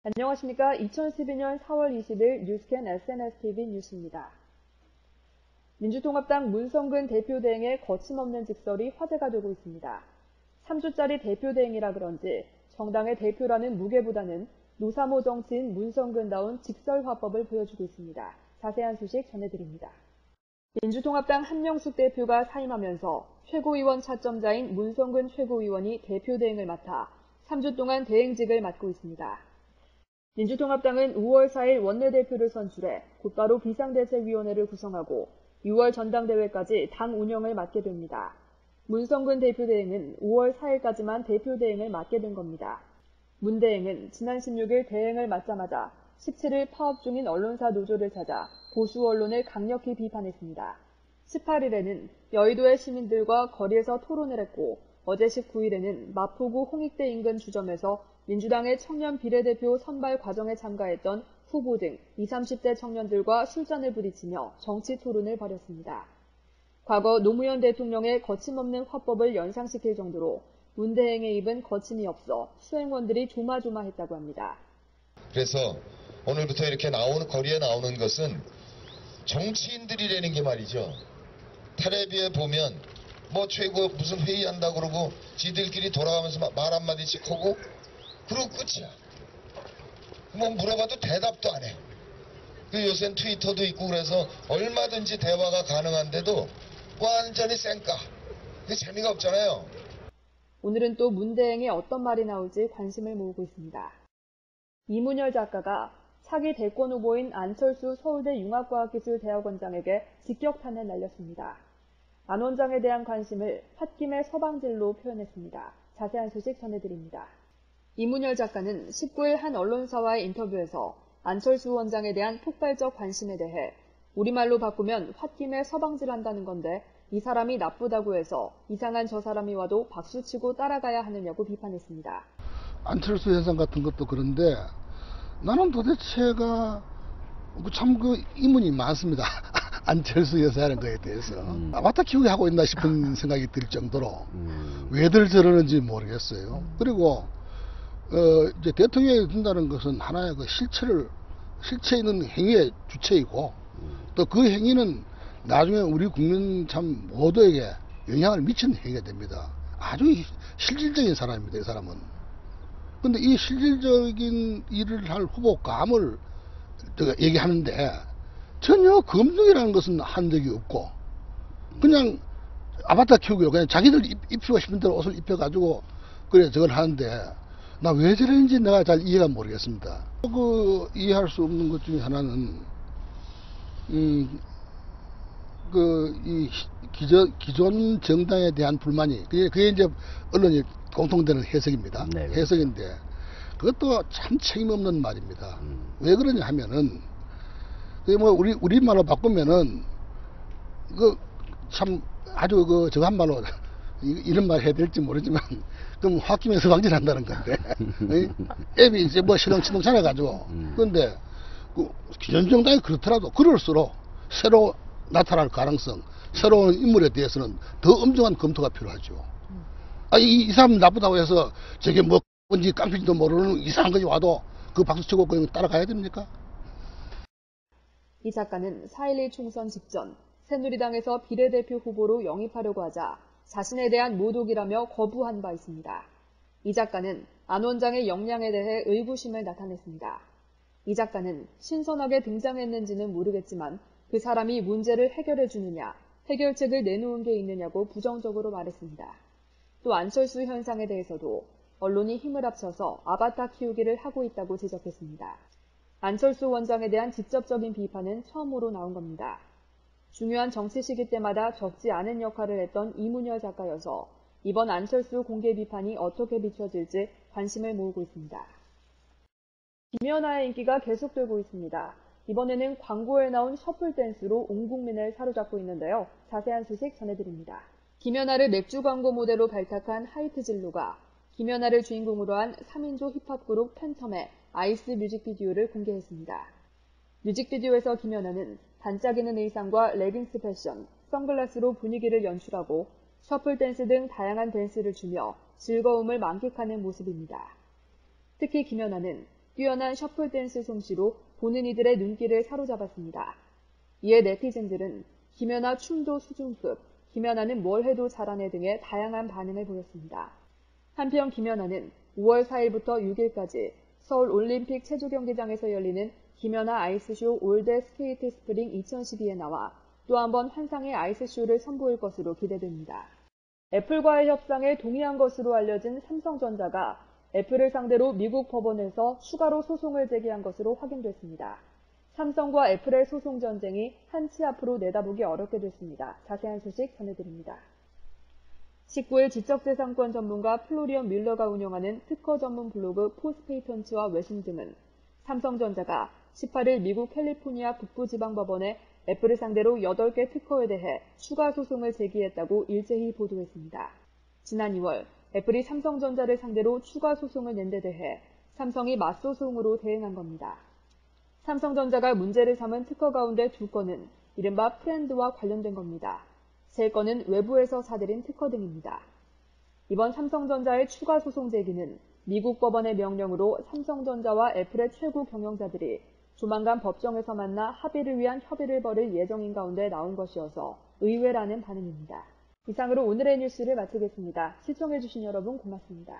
안녕하십니까. 2012년 4월 20일 뉴스캔 SNSTV 뉴스입니다. 민주통합당 문성근 대표대행의 거침없는 직설이 화제가 되고 있습니다. 3주짜리 대표대행이라 그런지 정당의 대표라는 무게보다는 노사모 정치인 문성근다운 직설화법을 보여주고 있습니다. 자세한 소식 전해드립니다. 민주통합당 한명숙 대표가 사임하면서 최고위원 차점자인 문성근 최고위원이 대표대행을 맡아 3주 동안 대행직을 맡고 있습니다. 민주통합당은 5월 4일 원내대표를 선출해 곧바로 비상대책위원회를 구성하고 6월 전당대회까지 당 운영을 맡게 됩니다. 문성근 대표대행은 5월 4일까지만 대표대행을 맡게 된 겁니다. 문 대행은 지난 16일 대행을 맡자마자 17일 파업 중인 언론사 노조를 찾아 보수 언론을 강력히 비판했습니다. 18일에는 여의도의 시민들과 거리에서 토론을 했고 어제 19일에는 마포구 홍익대 인근 주점에서 민주당의 청년 비례대표 선발 과정에 참가했던 후보 등 20, 30대 청년들과 술잔을 부딪히며 정치 토론을 벌였습니다. 과거 노무현 대통령의 거침없는 화법을 연상시킬 정도로 문 대행의 입은 거침이 없어 수행원들이 조마조마했다고 합니다. 그래서 오늘부터 이렇게 거리에 나오는 것은 정치인들이라는 게 말이죠. 텔레비에 보면 최고 무슨 회의한다고 그러고 지들끼리 돌아가면서 말 한마디씩 하고 그러고 끝이야. 물어봐도 대답도 안 해. 요새는 트위터도 있고 그래서 얼마든지 대화가 가능한데도 완전히 쌩까. 재미가 없잖아요. 오늘은 또 문 대행의 어떤 말이 나올지 관심을 모으고 있습니다. 이문열 작가가 차기 대권 후보인 안철수 서울대 융합과학기술대학원장에게 직격탄을 날렸습니다. 안 원장에 대한 관심을 홧김에 서방질로 표현했습니다. 자세한 소식 전해드립니다. 이문열 작가는 19일 한 언론사와의 인터뷰에서 안철수 원장에 대한 폭발적 관심에 대해 우리말로 바꾸면 홧김에 서방질한다는 건데 이 사람이 나쁘다고 해서 이상한 저 사람이 와도 박수치고 따라가야 하느냐고 비판했습니다. 안철수 현상 같은 것도 그런데 나는 도대체가 참 의문이 많습니다. 안철수 여사라는 거에 대해서 아바타 키우기 하고 있나 싶은 생각이 들 정도로 왜들 저러는지 모르겠어요. 그리고 이제 대통령이 된다는 것은 하나의 실체 있는 행위의 주체이고 또 그 행위는 나중에 우리 국민 참 모두에게 영향을 미치는 행위가 됩니다. 아주 실질적인 사람입니다, 이 사람은. 근데 이 실질적인 일을 할 후보감을 얘기하는데 전혀 검증이라는 것은 한 적이 없고 그냥 아바타 키우기로 그냥 자기들 입히고 싶은 대로 옷을 입혀가지고 그래 저걸 하는데 나 왜 저러는지 내가 잘 이해가 모르겠습니다. 이해할 수 없는 것 중에 하나는 이 기존 정당에 대한 불만이 그게 이제 언론이 공통되는 해석입니다. 네. 해석인데 그것도 참 책임없는 말입니다. 왜 그러냐 하면은 우리말로 바꾸면은 참 아주 저 한 말로 이런 말 해야 될지 모르지만 그럼 홧김에 서방질한다는 건데 앱이 이제 시동시동 차려가지고 그런데 기존 정당이 그렇더라도 그럴수록 새로 나타날 가능성 새로운 인물에 대해서는 더 엄정한 검토가 필요하죠. 이 사람 나쁘다고 해서 저게 뭔지 깡패인지도 모르는 이상한 것이 와도 그 박수치고 그냥 따라가야 됩니까? 이 작가는 4.12 총선 직전 새누리당에서 비례대표 후보로 영입하려고 하자 자신에 대한 모독이라며 거부한 바 있습니다. 이 작가는 안 원장의 역량에 대해 의구심을 나타냈습니다. 이 작가는 신선하게 등장했는지는 모르겠지만 그 사람이 문제를 해결해 주느냐, 해결책을 내놓은 게 있느냐고 부정적으로 말했습니다. 또 안철수 현상에 대해서도 언론이 힘을 합쳐서 아바타 키우기를 하고 있다고 지적했습니다. 안철수 원장에 대한 직접적인 비판은 처음으로 나온 겁니다. 중요한 정치 시기 때마다 적지 않은 역할을 했던 이문열 작가여서 이번 안철수 공개 비판이 어떻게 비춰질지 관심을 모으고 있습니다. 김연아의 인기가 계속되고 있습니다. 이번에는 광고에 나온 셔플 댄스로 온 국민을 사로잡고 있는데요. 자세한 소식 전해드립니다. 김연아를 맥주 광고 모델로 발탁한 하이트진로가 김연아를 주인공으로 한 3인조 힙합 그룹 팬텀의 아이스 뮤직비디오를 공개했습니다. 뮤직비디오에서 김연아는 반짝이는 의상과 레깅스 패션, 선글라스로 분위기를 연출하고 셔플 댄스 등 다양한 댄스를 추며 즐거움을 만끽하는 모습입니다. 특히 김연아는 뛰어난 셔플 댄스 솜씨로 보는 이들의 눈길을 사로잡았습니다. 이에 네티즌들은 김연아 춤도 수준급, 김연아는 뭘 해도 잘하네 등의 다양한 반응을 보였습니다. 한편 김연아는 5월 4일부터 6일까지 서울 올림픽 체조경기장에서 열리는 김연아 아이스쇼 올드 스케이트 스프링 2012에 나와 또 한 번 환상의 아이스쇼를 선보일 것으로 기대됩니다. 애플과의 협상에 동의한 것으로 알려진 삼성전자가 애플을 상대로 미국 법원에서 추가로 소송을 제기한 것으로 확인됐습니다. 삼성과 애플의 소송 전쟁이 한치 앞으로 내다보기 어렵게 됐습니다. 자세한 소식 전해드립니다. 19일 지적재산권 전문가 플로리언 뮬러가 운영하는 특허 전문 블로그 포스페이턴츠와 외신 등은 삼성전자가 18일 미국 캘리포니아 북부지방법원에 애플을 상대로 8개 특허에 대해 추가 소송을 제기했다고 일제히 보도했습니다. 지난 2월 애플이 삼성전자를 상대로 추가 소송을 낸 데 대해 삼성이 맞소송으로 대응한 겁니다. 삼성전자가 문제를 삼은 특허 가운데 2건은 이른바 프렌드와 관련된 겁니다. 3건은 외부에서 사들인 특허 등입니다. 이번 삼성전자의 추가 소송 제기는 미국 법원의 명령으로 삼성전자와 애플의 최고 경영자들이 조만간 법정에서 만나 합의를 위한 협의를 벌일 예정인 가운데 나온 것이어서 의외라는 반응입니다. 이상으로 오늘의 뉴스를 마치겠습니다. 시청해주신 여러분 고맙습니다.